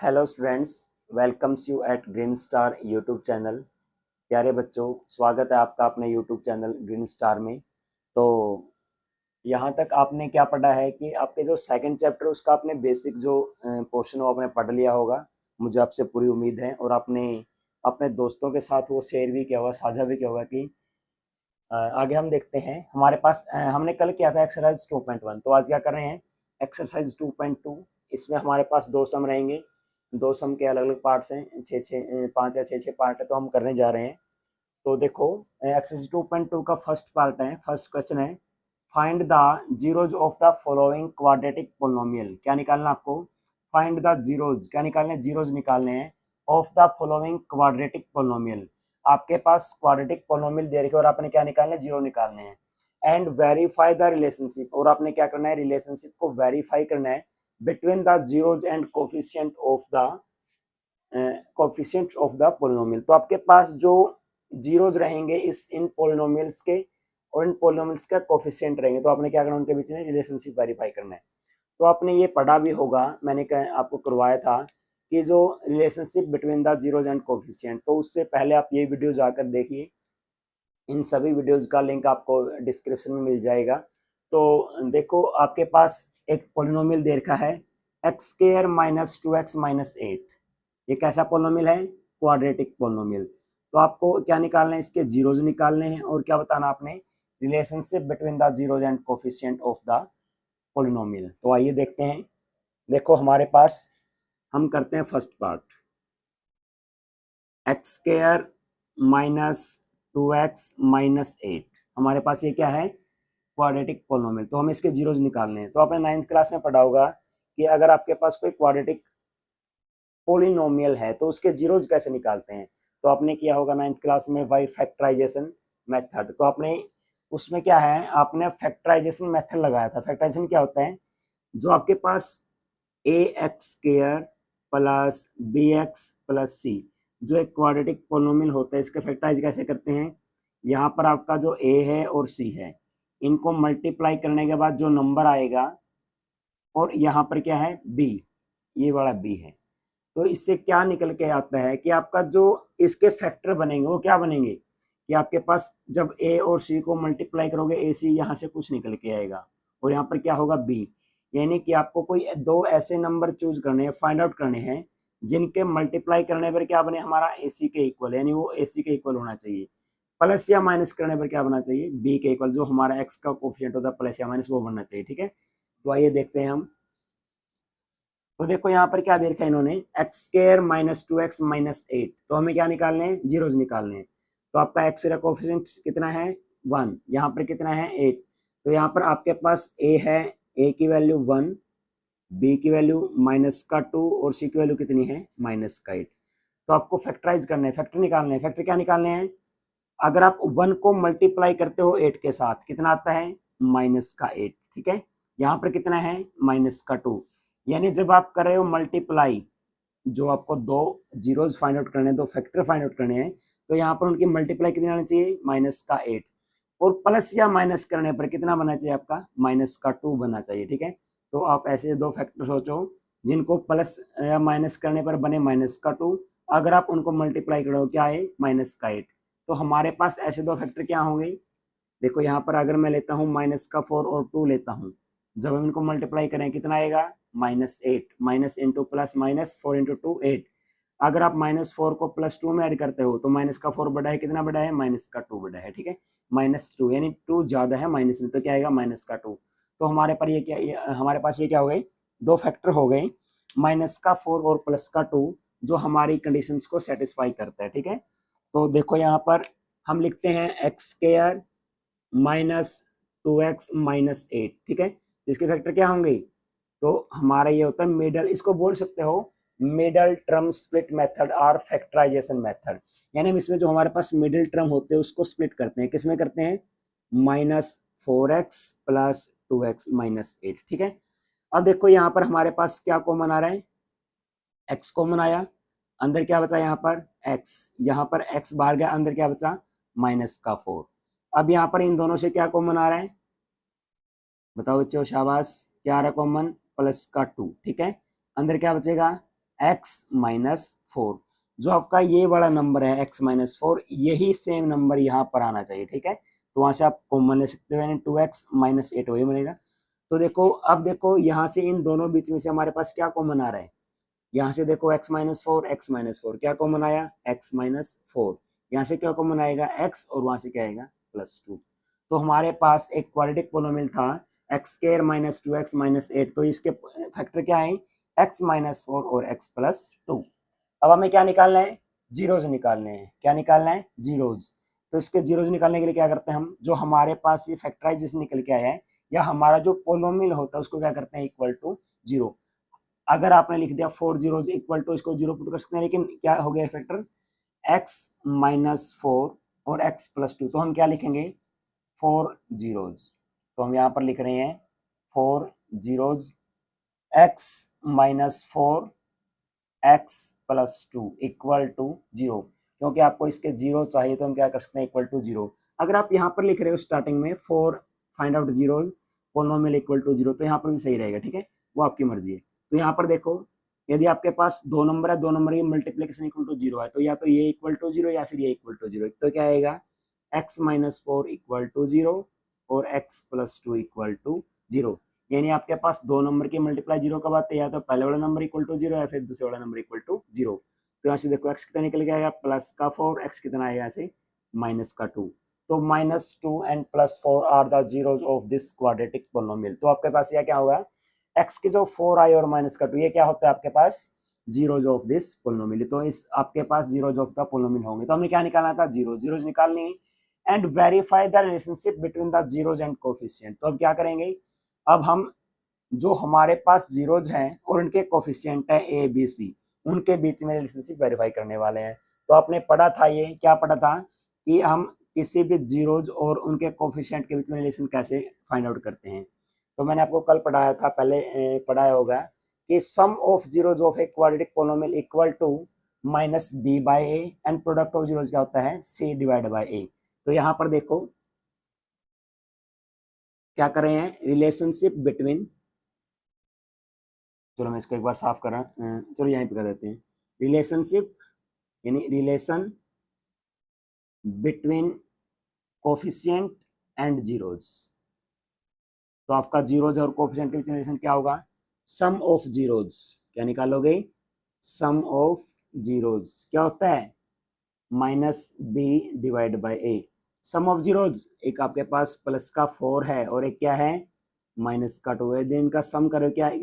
Hello students, welcomes you at green star YouTube channel. प्यारे बच्चों, स्वागत है आपका अपने यूट्यूब चैनल ग्रीन स्टार में। तो यहाँ तक आपने क्या पढ़ा है कि आपके जो सेकंड चैप्टर उसका आपने बेसिक जो पोर्शन वो आपने पढ़ लिया होगा, मुझे आपसे पूरी उम्मीद है। और आपने अपने दोस्तों के साथ वो शेयर भी किया होगा, साझा भी किया होगा कि आगे हम देखते हैं। हमारे पास हमने कल किया था एक्सरसाइज 2.1, तो आज क्या कर रहे हैं एक्सरसाइज 2.2। इसमें हमारे पास दो सम रहेंगे, दो सम के अलग अलग पार्ट्स हैं, छः छः पाँच या छः छः पार्ट है, तो हम करने जा रहे हैं। तो देखो, एक्सरसाइज 2.2 का फर्स्ट पार्ट है, फर्स्ट क्वेश्चन है find the zeros of the following quadratic polynomial. क्या निकालना आपको? फाइंड द जीरोज, क्या निकालने? जीरोज निकालने हैं of the following quadratic polynomial. आपके पास क्वाड्रेटिक पोलिनोमियल दे रखे और आपने क्या निकालना है? जीरो निकालने हैं। एंड वेरीफाई द रिलेशनशिप, और आपने क्या करना है? रिलेशनशिप को वेरीफाई करना है between the zeros and coefficient of the coefficient of the polynomial. तो आपके पास जो जीरोज रहेंगे इस इन पोलिनोमियल्स के और इन पोलिनोमियल्स का कोफिशिएंट रहेंगे, तो आपने क्या करना है? उनके बीच में रिलेशनशिप वेरीफाई करना है। तो आपने ये पढ़ा भी होगा, मैंने आपको करवाया था कि जो relationship between the zeros and coefficient, तो उससे पहले आप ये वीडियो जाकर देखिए। इन सभी वीडियोज का लिंक आपको डिस्क्रिप्शन में मिल जाएगा। तो देखो, आपके पास एक पोलिनोमियल दे रखा है x square minus 2x minus 8। ये कैसा पोलिनोमियल है? Quadratic polynomial. तो आपको क्या निकालना है? इसके जीरोज निकालने हैं और क्या बताना आपने? Relationship between the zeros and coefficient of the polynomial. तो आइए देखते हैं। देखो, हमारे पास हम करते हैं first part, x square minus 2x minus 8। हमारे पास ये क्या है? Quadratic polynomial. तो हमें इसके जीरोज निकालने हैं। तो आपने 9th क्लास में पढ़ा होगा कि अगर आपके पास कोई क्वाड्रेटिक पोलिनोमियल है तो उसके जीरोज कैसे निकालते हैं। तो आपने किया होगा 9th क्लास में बाय फैक्टराइजेशन मेथड। तो आपने उसमें क्या है, आपने फैक्टराइजेशन मेथड लगाया था। फैक्टराइजेशन क्या होता है? जो आपके पास a x square plus b x plus c, जो एक क्वाड्रेटिक पोलिनोमियल होता है, इसके फैक्टराइज कैसे करते हैं? यहाँ पर आपका जो ए है और सी है, इनको मल्टीप्लाई करने के बाद जो नंबर आएगा, और यहाँ पर क्या है? बी, ये वाला बी है। तो इससे क्या निकल के आता है कि आपका जो इसके फैक्टर बनेंगे वो क्या बनेंगे कि आपके पास जब ए और सी को मल्टीप्लाई करोगे, ए सी यहाँ से कुछ निकल के आएगा और यहाँ पर क्या होगा? बी। यानी कि आपको कोई दो ऐसे नंबर चूज करने हैं, फाइंड आउट करने हैं, जिनके मल्टीप्लाई करने पर क्या बने? हमारा ए सी के इक्वल, यानी वो ए सी के इक्वल होना चाहिए। प्लस या माइनस करने पर क्या बनना चाहिए? बी के इक्वल, जो हमारा एक्स का कोफिशिएंट होता है प्लस या माइनस, वो बनना चाहिए। ठीक है, तो आइए देखते हैं हम। तो देखो, यहाँ पर क्या दे रखा है इन्होंने? X square minus 2x minus 8। तो हमें क्या निकालने हैं? जीरोज निकालने हैं। तो आपका एक्स का कोफिशिएंट कितना है? 1। यहाँ पर कितना है? 8। तो यहाँ पर आपके पास ए है, ए की वैल्यू 1, बी की वैल्यू माइनस का 2 और सी की वैल्यू कितनी है? माइनस का 8। तो आपको फैक्टराइज करना है, फैक्टर निकालने हैं। फैक्टर क्या निकालने हैं? अगर आप 1 को मल्टीप्लाई करते हो 8 के साथ, कितना आता है? माइनस का 8। ठीक है, यहाँ पर कितना है? माइनस का 2। यानी जब आप कर रहे हो मल्टीप्लाई, जो आपको दो जीरोज फाइंड आउट करने हैं, दो फैक्टर फाइंड आउट करने हैं, तो यहाँ पर उनकी मल्टीप्लाई कितनी आनी चाहिए? माइनस का 8। और प्लस या माइनस करने पर कितना बनना चाहिए आपका? माइनस का 2 बनना चाहिए। ठीक है, तो आप ऐसे दो फैक्टर सोचो जिनको प्लस या माइनस करने पर बने माइनस का 2, अगर आप उनको मल्टीप्लाई करो क्या आए? माइनस का 8। तो हमारे पास ऐसे दो फैक्टर क्या होंगे? देखो, यहाँ पर अगर मैं लेता हूँ माइनस का 4 और 2 लेता हूँ, जब हम इनको मल्टीप्लाई करें कितना आएगा? Minus 8। Minus into plus minus, 4 into 2 8। अगर आप माइनस 4 को प्लस 2 में ऐड करते हो तो माइनस का 4 बड़ा है, कितना बड़ा है? माइनस का 2 बड़ा है। ठीक है, माइनस 2 यानी 2 ज्यादा है माइनस में, तो क्या आएगा? माइनस का 2। तो हमारे पर हमारे पास ये क्या हो गए? दो फैक्टर हो गए, माइनस का 4 और प्लस का 2, जो हमारी कंडीशंस को सेटिस्फाई करता है। ठीक है, तो देखो यहाँ पर हम लिखते हैं x square minus 2x minus 8। ठीक है, तो इसके फैक्टर क्या होंगे? तो हमारा ये होता है मिडल, इसको बोल सकते हो मिडल टर्म स्प्लिट मेथड और फैक्टराइजेशन मेथड। यानी हम इसमें जो हमारे पास मिडिल टर्म होते हैं उसको स्प्लिट करते हैं। किसमें करते हैं? Minus 4x plus 2x minus 8। ठीक है, अब देखो यहाँ पर हमारे पास क्या कॉमन आ रहा है? x कॉमन आया, अंदर क्या बचा? यहाँ पर x, यहाँ पर x बाहर गया, अंदर क्या बचा? माइनस का 4। अब यहाँ पर इन दोनों से क्या कॉमन आ रहा है? बताओ बच्चों, शाबाश। क्या आ रहा है कॉमन? प्लस का 2। ठीक है, अंदर क्या बचेगा? X minus four. जो आपका ये वाला नंबर है एक्स माइनस फोर, यही सेम नंबर यहाँ पर आना चाहिए, ठीक है। तो वहां से आप कॉमन ले सकते हो, यानी 2x माइनस एट वही बनेगा। तो देखो अब देखो यहाँ से इन दोनों बीच में से हमारे पास क्या कॉमन आ रहा है, यहाँ से देखो एक्स माइनस फोर क्या कॉमन आया, एक्स माइनस फोर। यहाँ से क्या कॉमन आएगा, एक्स, और वहां से क्या आएगा, प्लस टू। तो हमारे पास एक क्वाड्रेटिक पोलिनोमियल था x square minus two x minus eight, तो इसके फैक्टर क्या है, एक्स माइनस फोर और एक्स प्लस टू। अब हमें क्या निकालना है, जीरोज निकालने हैं। क्या निकालना है, जीरोज। तो इसके जीरोज निकालने के लिए क्या करते हैं हम, जो हमारे पास ये फैक्टराइज निकल के आया है या हमारा जो पोलोमिल होता है उसको क्या करते हैं, इक्वल टू जीरो। अगर आपने लिख दिया फोर जीरोज इक्वल टू, इसको जीरो पुट कर सकते हैं, लेकिन क्या हो गया फैक्टर, एक्स माइनस फोर और एक्स प्लस टू। तो हम क्या लिखेंगे, फोर जीरोज। तो हम यहाँ पर लिख रहे हैं four zeros, x minus four x plus two equal to zero. क्योंकि आपको इसके जीरो चाहिए तो हम क्या कर सकते हैं, इक्वल टू जीरो। अगर आप यहाँ पर लिख रहे हो स्टार्टिंग में for find out zeros polynomial equal to zero, तो यहाँ पर भी सही रहेगा, ठीक है, वो आपकी मर्जी है। तो यहाँ पर देखो, यदि आपके पास दो नंबर है, दो नंबर की मल्टीप्लीकेशन इक्वल टू जीरो है, तो या तो ये इक्वल टू जीरो या फिर ये इक्वल टू जीरो। तो क्या आएगा, x minus four equal to zero और x plus two equal to zero. यानी आपके पास दो नंबर की मल्टीप्लाई जीरो कब आते हैं, या तो पहले वाला नंबर इक्वल टू जीरो या फिर दूसरे वाला नंबर इक्वल टू जीरो। तो यहाँ से देखो एक्स कितना निकल गया, प्लस का फोर, एक्स कितना आएगा यहाँ से माइनस का टू। तो minus two and plus four are the zeros of this quadratic polynomial. तो आपके पास यह क्या होगा, एक्स की जो फोर आई और माइनस का टू, ये क्या होता है आपके पास, जीरोज ऑफ दिस पोलिनोमियल। तो इस आपके पास जीरोज ऑफ द पोलिनोमियल होंगे। तो हमने क्या निकालना था, जीरो, जीरोज निकालनी है। And verify the relationship between the zeros and coefficient. तो अब क्या करेंगे, अब हम जो हमारे पास जीरोज हैं और उनके कोफिशिएंट है ए बी सी, उनके बीच में रिलेशनशिप वेरीफाई करने वाले हैं। तो आपने पढ़ा था, ये क्या पढ़ा था कि हम किसी भी जीरोज और उनके कोफिशिएंट के बीच में रिलेशन कैसे फाइंड आउट करते हैं। तो मैंने आपको कल पढ़ाया था, पहले पढ़ाया होगा कि sum of zeros of a quadratic polynomial equal to minus b by a and product of zeros क्या होता है, सी डिवाइड बाई ए। तो यहाँ पर देखो क्या कर रहे हैं, रिलेशनशिप बिटवीन, चलो मैं इसको एक बार साफ कर रहा हूँ, चलो यहीं पे कर देते हैं, रिलेशनशिप यानी relation between coefficient and zeros. तो आपका जीरोज और कोफिशिएंट के बीच में रिलेशन क्या होगा, सम ऑफ जीरोज। क्या निकालोगे, सम ऑफ जीरोज क्या होता है, minus B divide by A. Sum of zeros, एक आपके पास प्लस का फोर है और एक क्या है, माइनस का टू है। इनका सम करो, क्या इस